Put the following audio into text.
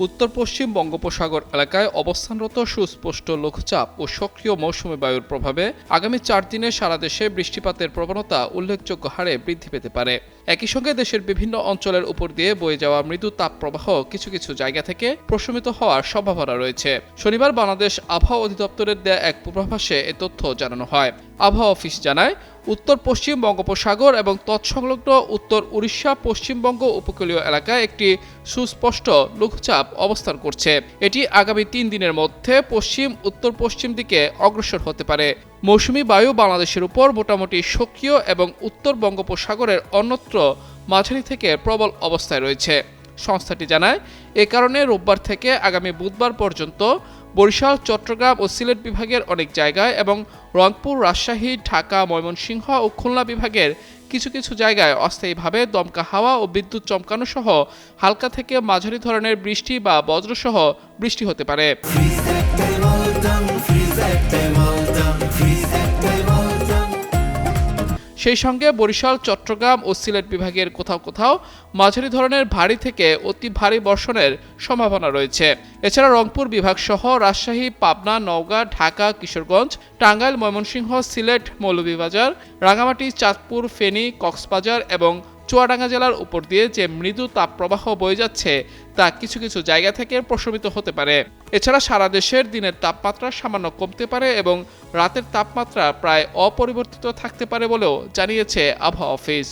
উত্তর পশ্চিম বঙ্গোপসাগর এলাকায় অবস্থানরত সুস্পষ্ট লঘুচাপ ও সক্রিয় মৌসুমী বায়ুর প্রভাবে আগামী 4 দিনে সারা দেশে বৃষ্টিপাতের প্রবণতা উল্লেখযোগ্য হারে বৃদ্ধি পেতে পারে। একই সঙ্গে দেশের বিভিন্ন অঞ্চলের উপর দিয়ে বয়ে যাওয়া মৃদু তাপপ্রবাহ কিছু কিছু জায়গা থেকে প্রশমিত হওয়ার সম্ভাবনা রয়েছে। শনিবার বাংলাদেশ আবহাওয়া অধিদপ্তরের দেয়া এক পূর্বাভাসে এ তথ্য জানানো হয়। আবহাওয়া অফিস জানায়, উত্তর পশ্চিম বঙ্গোপসাগর এবং তৎসংলগ্ন উত্তর উড়িষ্যা পশ্চিমবঙ্গ উপকূলীয় এলাকায় একটি সুস্পষ্ট লঘুচাপ অবস্থান করছে। এটি আগামী 3 দিনের মধ্যে পশ্চিম উত্তর পশ্চিম দিকে অগ্রসর হতে পারে। মৌসুমী বায়ু বাংলাদেশের উপর মোটামুটি সক্রিয় এবং উত্তর বঙ্গোপসাগরের অন্যত্র মাঝারি থেকে প্রবল অবস্থায় রয়েছে। সংস্থাটি জানায়, এ কারণে রোববার থেকে আগামী বুধবার পর্যন্ত বরিশাল, চট্টগ্রাম ও সিলেট বিভাগের অনেক জায়গায় এবং রংপুর, রাজশাহী, ঢাকা, ময়মনসিংহ ও খুলনা বিভাগের কিছু কিছু জায়গায় অস্থায়ীভাবে দমকা হাওয়া ও বিদ্যুৎ চমকানো সহ হালকা থেকে মাঝারি ধরনের বৃষ্টি বা বজ্রসহ বৃষ্টি হতে পারে। সেই সঙ্গে বরিশাল, চট্টগ্রাম ও সিলেট বিভাগের কোথাও কোথাও মাঝারি ধরনের ভারী থেকে অতি ভারী বর্ষণের সম্ভাবনা রয়েছে। এছাড়া রংপুর বিভাগ সহ রাজশাহী, পাবনা, নওগাঁ, ঢাকা, কিশোরগঞ্জ, টাঙ্গাইল, ময়মনসিংহ, সিলেট, মৌলভীবাজার, রাঙামাটি, চাঁদপুর, ফেনী, কক্সবাজার এবং চুয়াডাঙ্গা জেলার উপর দিয়ে যে মৃদু তাপপ্রবাহ বয়ে যাচ্ছে তা কিছু কিছু জায়গা থেকে প্রশমিত হতে পারে। এছাড়া সারা দেশের দিনের তাপমাত্রা সামান্য কমতে পারে এবং রাতের তাপমাত্রা প্রায় অপরিবর্তিত থাকতে পারে বলেও জানিয়েছে আবহাওয়া অফিস।